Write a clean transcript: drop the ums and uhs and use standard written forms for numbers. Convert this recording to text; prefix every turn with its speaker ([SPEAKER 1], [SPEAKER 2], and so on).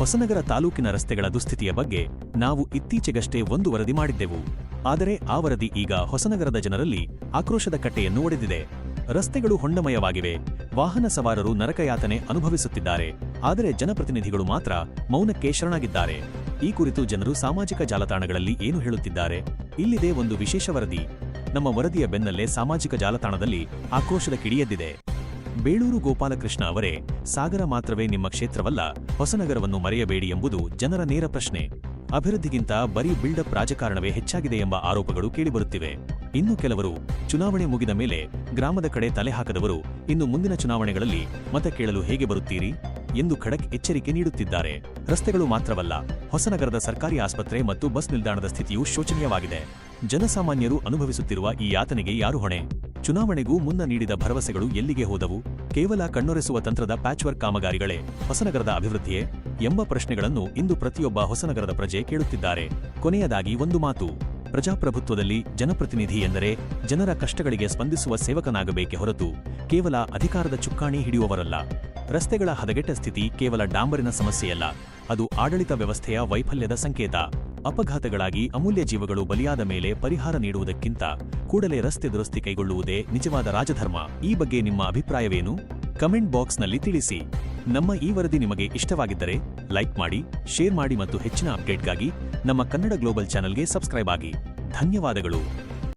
[SPEAKER 1] ಹೊಸನಗರ ತಾಲೂಕಿನ ರಸ್ತೆಗಳ ದುಸ್ಥಿತಿಯ ಬಗ್ಗೆ ನಾವು ಇತ್ತೀಚೆಗಷ್ಟೇ ಒಂದು ವರದಿ ಮಾಡಿದ್ದೆವು. ಆದರೆ ಆ ವರದಿ ಈಗ ಹೊಸನಗರದ ಜನರಲ್ಲಿ ಆಕ್ರೋಶದ ಕಟ್ಟೆಯನ್ನು ಒಡೆದಿದೆ. ರಸ್ತೆಗಳು ಹೊಂಡಮಯವಾಗಿವೆ, ವಾಹನ ಸವಾರರು ನರಕಯಾತನೆ ಅನುಭವಿಸುತ್ತಿದ್ದಾರೆ. ಆದರೆ ಜನಪ್ರತಿನಿಧಿಗಳು ಮಾತ್ರ ಮೌನಕ್ಕೆ ಶರಣಾಗಿದ್ದಾರೆ. ಈ ಕುರಿತು ಜನರು ಸಾಮಾಜಿಕ ಜಾಲತಾಣಗಳಲ್ಲಿ ಏನು ಹೇಳುತ್ತಿದ್ದಾರೆ? ಇಲ್ಲಿದೆ ಒಂದು ವಿಶೇಷ ವರದಿ. ನಮ್ಮ ವರದಿಯ ಬೆನ್ನಲ್ಲೇ ಸಾಮಾಜಿಕ ಜಾಲತಾಣದಲ್ಲಿ ಆಕ್ರೋಶದ ಕಿಡಿಯೆದ್ದಿದೆ. ಬೇಳೂರು ಗೋಪಾಲಕೃಷ್ಣ ಅವರೇ, ಸಾಗರ ಮಾತ್ರವೇ ನಿಮ್ಮ ಕ್ಷೇತ್ರವಲ್ಲ, ಹೊಸನಗರವನ್ನು ಮರೆಯಬೇಡಿ ಎಂಬುದು ಜನರ ನೇರ ಪ್ರಶ್ನೆ. ಅಭಿವೃದ್ಧಿಗಿಂತ ಬರೀ ಬಿಲ್ಡಪ್ ರಾಜಕಾರಣವೇ ಹೆಚ್ಚಾಗಿದೆ ಎಂಬ ಆರೋಪಗಳು ಕೇಳಿಬರುತ್ತಿವೆ. ಇನ್ನು ಕೆಲವರು ಚುನಾವಣೆ ಮುಗಿದ ಮೇಲೆ ಗ್ರಾಮದ ಕಡೆ ತಲೆ ಹಾಕದವರು ಇನ್ನು ಮುಂದಿನ ಚುನಾವಣೆಗಳಲ್ಲಿ ಮತ ಕೇಳಲು ಹೇಗೆ ಬರುತ್ತೀರಿ ಎಂದು ಖಡಕ್ ಎಚ್ಚರಿಕೆ ನೀಡುತ್ತಿದ್ದಾರೆ. ರಸ್ತೆಗಳು ಮಾತ್ರವಲ್ಲ, ಹೊಸನಗರದ ಸರ್ಕಾರಿ ಆಸ್ಪತ್ರೆ ಮತ್ತು ಬಸ್ ನಿಲ್ದಾಣದ ಸ್ಥಿತಿಯೂ ಶೋಚನೀಯವಾಗಿದೆ. ಜನಸಾಮಾನ್ಯರು ಅನುಭವಿಸುತ್ತಿರುವ ಈ ಯಾತನೆಗೆ ಯಾರು ಹೊಣೆ? ಚುನಾವಣೆಗೂ ಮುನ್ನ ನೀಡಿದ ಭರವಸೆಗಳು ಎಲ್ಲಿಗೆ ಹೋದವು? ಕೇವಲ ಕಣ್ಣೊರೆಸುವ ತಂತ್ರದ ಪ್ಯಾಚ್ವರ್ಕ್ ಕಾಮಗಾರಿಗಳೇ ಹೊಸನಗರದ ಅಭಿವೃದ್ಧಿಯೇ ಎಂಬ ಪ್ರಶ್ನೆಗಳನ್ನು ಇಂದು ಪ್ರತಿಯೊಬ್ಬ ಹೊಸನಗರದ ಪ್ರಜೆ ಕೇಳುತ್ತಿದ್ದಾರೆ. ಕೊನೆಯದಾಗಿ ಒಂದು ಮಾತು: ಪ್ರಜಾಪ್ರಭುತ್ವದಲ್ಲಿ ಜನಪ್ರತಿನಿಧಿ ಎಂದರೆ ಜನರ ಕಷ್ಟಗಳಿಗೆ ಸ್ಪಂದಿಸುವ ಸೇವಕನಾಗಬೇಕೇ ಹೊರತು ಕೇವಲ ಅಧಿಕಾರದ ಚುಕ್ಕಾಣಿ ಹಿಡಿಯುವವರಲ್ಲ. ರಸ್ತೆಗಳ ಹದಗೆಟ್ಟ ಸ್ಥಿತಿ ಕೇವಲ ಡಾಂಬರಿನ ಸಮಸ್ಯೆಯಲ್ಲ, ಅದು ಆಡಳಿತ ವ್ಯವಸ್ಥೆಯ ವೈಫಲ್ಯದ ಸಂಕೇತ. ಅಪಘಾತಗಳಾಗಿ ಅಮೂಲ್ಯ ಜೀವಗಳು ಬಲಿಯಾದ ಮೇಲೆ ಪರಿಹಾರ ನೀಡುವುದಕ್ಕಿಂತ ಕೂಡಲೇ ರಸ್ತೆ ದುರಸ್ತಿ ಕೈಗೊಳ್ಳುವುದೇ ನಿಜವಾದ ರಾಜಧರ್ಮ. ಈ ಬಗ್ಗೆ ನಿಮ್ಮ ಅಭಿಪ್ರಾಯವೇನು? ಕಮೆಂಟ್ ಬಾಕ್ಸ್ನಲ್ಲಿ ತಿಳಿಸಿ. ನಮ್ಮ ಈ ವರದಿ ನಿಮಗೆ ಇಷ್ಟವಾಗಿದ್ದರೆ ಲೈಕ್ ಮಾಡಿ, ಶೇರ್ ಮಾಡಿ ಮತ್ತು ಹೆಚ್ಚಿನ ಅಪ್ಡೇಟ್ಗಾಗಿ ನಮ್ಮ ಕನ್ನಡ ಗ್ಲೋಬಲ್ ಚಾನೆಲ್ಗೆ ಸಬ್ಸ್ಕ್ರೈಬ್ ಆಗಿ. ಧನ್ಯವಾದಗಳು.